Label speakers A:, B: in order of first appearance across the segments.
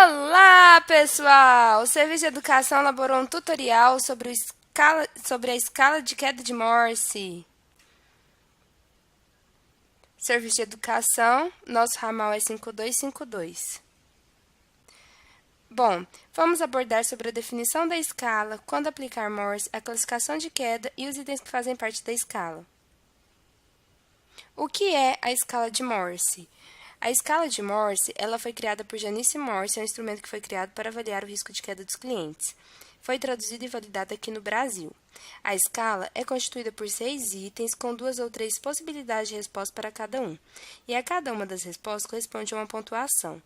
A: Olá, pessoal! O Serviço de Educação elaborou um tutorial sobre a escala de queda de Morse. Serviço de Educação, nosso ramal é 5252. Bom, vamos abordar sobre a definição da escala, quando aplicar Morse, a classificação de queda e os itens que fazem parte da escala. O que é a escala de Morse? A escala de Morse, ela foi criada por Janice Morse, é um instrumento que foi criado para avaliar o risco de queda dos clientes. Foi traduzido e validado aqui no Brasil. A escala é constituída por 6 itens, com 2 ou 3 possibilidades de resposta para cada um. E a cada uma das respostas corresponde a uma pontuação.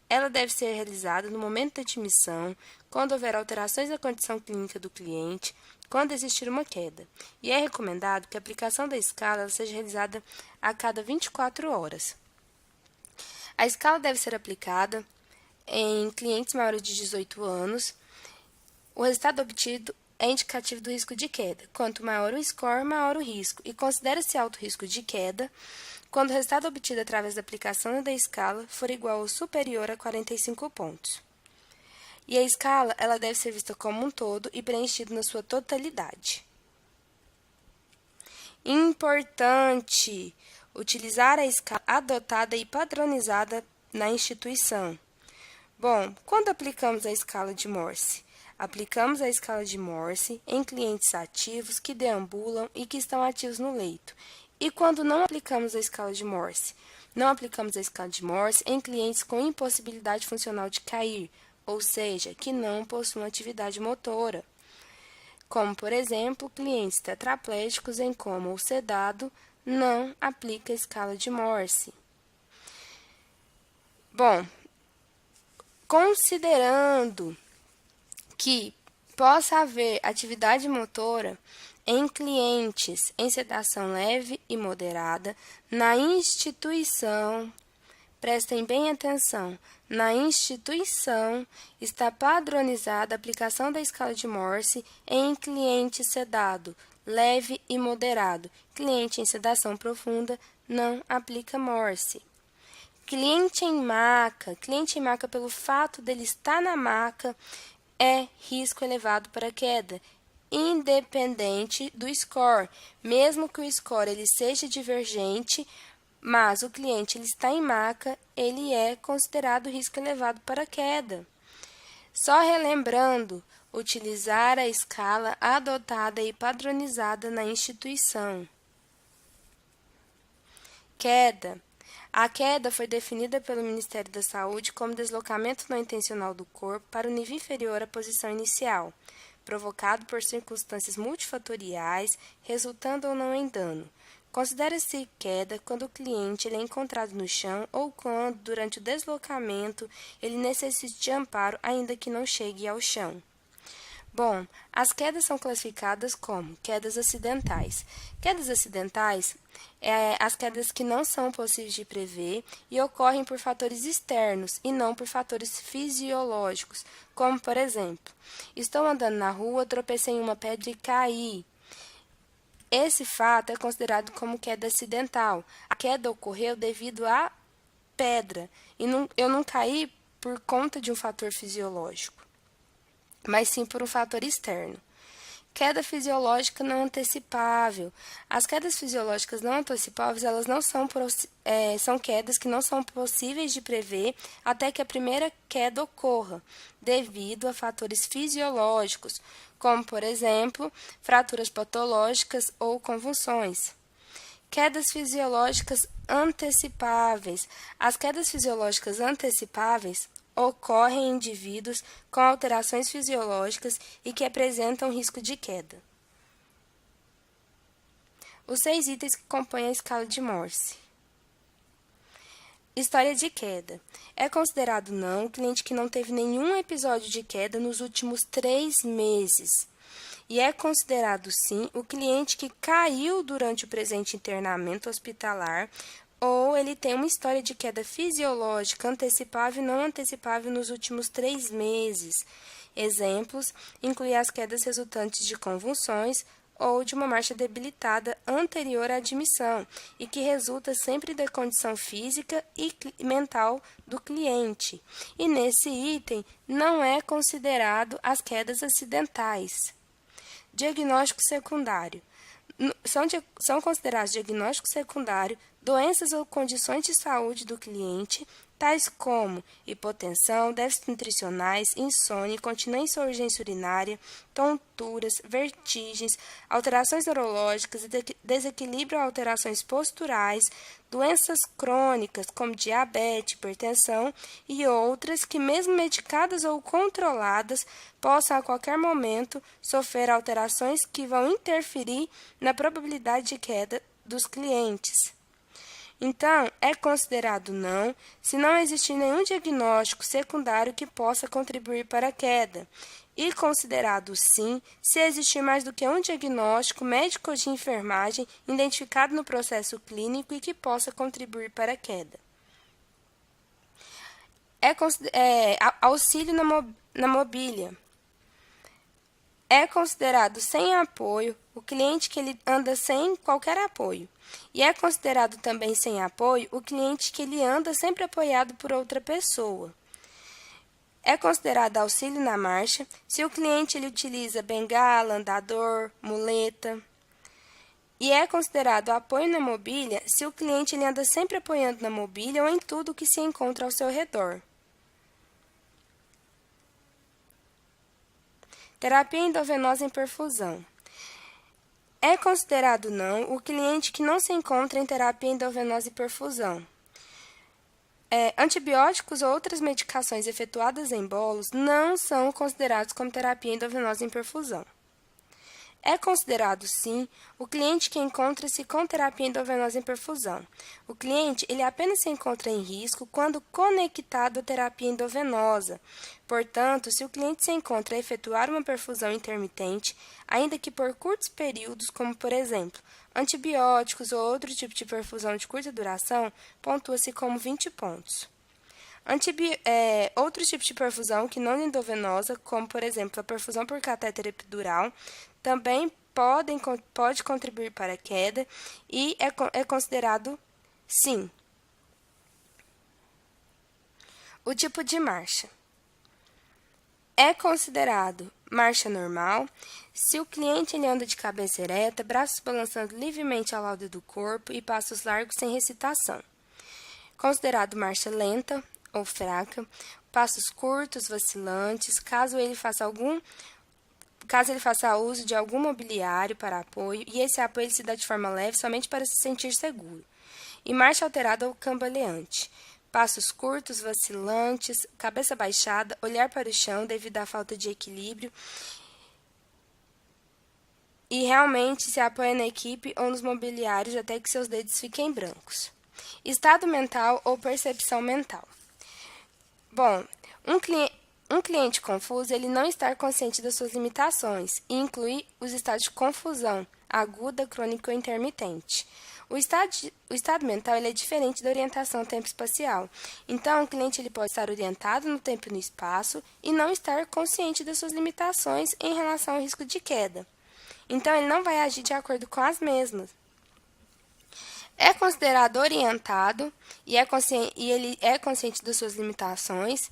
A: Ela deve ser realizada no momento da admissão, quando houver alterações na condição clínica do cliente, quando existir uma queda. E é recomendado que a aplicação da escala seja realizada a cada 24 horas. A escala deve ser aplicada em clientes maiores de 18 anos. O resultado obtido é indicativo do risco de queda. Quanto maior o score, maior o risco. E considera-se alto risco de queda quando o resultado obtido através da aplicação da escala for igual ou superior a 45 pontos. E a escala ela deve ser vista como um todo e preenchida na sua totalidade. Importante! Utilizar a escala adotada e padronizada na instituição. Bom, quando aplicamos a escala de Morse? Aplicamos a escala de Morse em clientes ativos que deambulam e que estão ativos no leito. E quando não aplicamos a escala de Morse? Não aplicamos a escala de Morse em clientes com impossibilidade funcional de cair, ou seja, que não possuem atividade motora. Como, por exemplo, clientes tetraplégicos em coma ou sedado, não aplica a escala de Morse. Bom, considerando que possa haver atividade motora em clientes em sedação leve e moderada, na instituição, prestem bem atenção, na instituição está padronizada a aplicação da escala de Morse em cliente sedado, leve e moderado. Cliente em sedação profunda não aplica Morse. Cliente em maca pelo fato dele estar na maca, é risco elevado para queda, independente do score. Mesmo que o score ele seja divergente, mas o cliente ele está em maca, ele é considerado risco elevado para queda. Só relembrando, utilizar a escala adotada e padronizada na instituição. Queda. A queda foi definida pelo Ministério da Saúde como deslocamento não intencional do corpo para o nível inferior à posição inicial, provocado por circunstâncias multifatoriais, resultando ou não em dano. Considera-se queda quando o cliente ele é encontrado no chão ou quando, durante o deslocamento, ele necessite de amparo, ainda que não chegue ao chão. Bom, as quedas são classificadas como quedas acidentais. Quedas acidentais as quedas que não são possíveis de prever e ocorrem por fatores externos e não por fatores fisiológicos, como, por exemplo, estou andando na rua, tropecei em uma pedra e caí. Esse fato é considerado como queda acidental. A queda ocorreu devido à pedra e eu não caí por conta de um fator fisiológico, mas sim por um fator externo. Queda fisiológica não antecipável. As quedas fisiológicas não antecipáveis, elas não são quedas que não são possíveis de prever até que a primeira queda ocorra, devido a fatores fisiológicos, como, por exemplo, fraturas patológicas ou convulsões. Quedas fisiológicas antecipáveis. As quedas fisiológicas antecipáveis ocorrem em indivíduos com alterações fisiológicas e que apresentam risco de queda. Os 6 itens que compõem a escala de Morse. História de queda. É considerado não o cliente que não teve nenhum episódio de queda nos últimos 3 meses. E é considerado, sim, o cliente que caiu durante o presente internamento hospitalar ou ele tem uma história de queda fisiológica antecipável e não antecipável nos últimos 3 meses. Exemplos incluem as quedas resultantes de convulsões ou de uma marcha debilitada anterior à admissão e que resulta sempre da condição física e mental do cliente. E nesse item não é considerado as quedas acidentais. Diagnóstico secundário. São considerados diagnóstico secundário doenças ou condições de saúde do cliente, tais como hipotensão, déficits nutricionais, insônia, incontinência ou urgência urinária, tonturas, vertigens, alterações neurológicas, desequilíbrio ou alterações posturais, doenças crônicas como diabetes, hipertensão e outras que, mesmo medicadas ou controladas, possam a qualquer momento sofrer alterações que vão interferir na probabilidade de queda dos clientes. Então, é considerado não se não existir nenhum diagnóstico secundário que possa contribuir para a queda, e considerado sim se existir mais do que um diagnóstico médico ou de enfermagem identificado no processo clínico e que possa contribuir para a queda. Auxílio na mobília. É considerado sem apoio o cliente que ele anda sem qualquer apoio. E é considerado também sem apoio o cliente que ele anda sempre apoiado por outra pessoa. É considerado auxílio na marcha se o cliente ele utiliza bengala, andador, muleta. E é considerado apoio na mobília se o cliente ele anda sempre apoiando na mobília ou em tudo que se encontra ao seu redor. Terapia endovenosa em perfusão. É considerado não o cliente que não se encontra em terapia endovenosa em perfusão. Antibióticos ou outras medicações efetuadas em bolos não são considerados como terapia endovenosa em perfusão. É considerado, sim, o cliente que encontra-se com terapia endovenosa em perfusão. O cliente ele apenas se encontra em risco quando conectado à terapia endovenosa. Portanto, se o cliente se encontra a efetuar uma perfusão intermitente, ainda que por curtos períodos, como por exemplo, antibióticos ou outro tipo de perfusão de curta duração, pontua-se como 20 pontos. Outro tipo de perfusão que não é endovenosa, como por exemplo a perfusão por catéter epidural, também pode contribuir para a queda e é considerado sim. O tipo de marcha é considerado marcha normal se o cliente ele anda de cabeça ereta, braços balançando livremente ao lado do corpo e passos largos sem recitação. Considerado marcha lenta ou fraca, passos curtos, vacilantes, caso ele faça uso de algum mobiliário para apoio, e esse apoio ele se dá de forma leve somente para se sentir seguro. E marcha alterada ou cambaleante. Passos curtos, vacilantes, cabeça baixada, olhar para o chão devido à falta de equilíbrio e realmente se apoia na equipe ou nos mobiliários até que seus dedos fiquem brancos. Estado mental ou percepção mental. Bom, um cliente confuso ele não está consciente das suas limitações e inclui os estados de confusão aguda, crônica ou intermitente. O estado mental ele é diferente da orientação tempo-espacial. Então, o cliente ele pode estar orientado no tempo e no espaço e não estar consciente das suas limitações em relação ao risco de queda. Então, ele não vai agir de acordo com as mesmas. É considerado orientado e ele é consciente das suas limitações.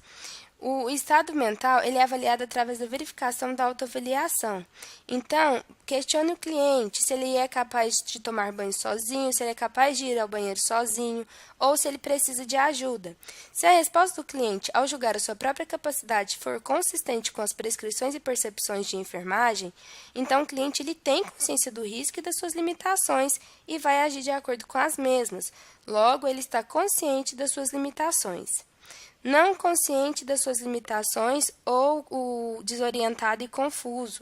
A: O estado mental ele é avaliado através da verificação da autoavaliação. Então, questione o cliente se ele é capaz de tomar banho sozinho, se ele é capaz de ir ao banheiro sozinho ou se ele precisa de ajuda. Se a resposta do cliente ao julgar a sua própria capacidade for consistente com as prescrições e percepções de enfermagem, então o cliente ele tem consciência do risco e das suas limitações e vai agir de acordo com as mesmas. Logo, ele está consciente das suas limitações. Não consciente das suas limitações ou o desorientado e confuso.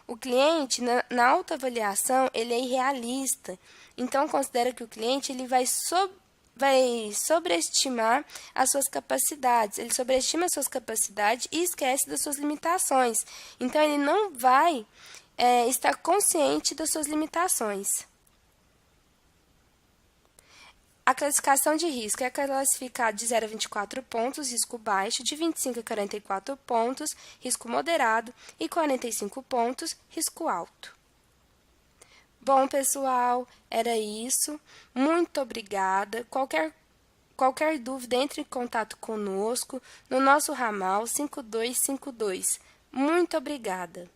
A: O cliente, na autoavaliação, ele é irrealista. Então, considera que o cliente ele vai sobreestimar as suas capacidades. Ele sobreestima as suas capacidades e esquece das suas limitações. Então, ele não vai estar consciente das suas limitações. A classificação de risco é classificada de 0 a 24 pontos, risco baixo, de 25 a 44 pontos, risco moderado, e 45 pontos, risco alto. Bom, pessoal, era isso. Muito obrigada. Qualquer dúvida, entre em contato conosco no nosso ramal 5252. Muito obrigada.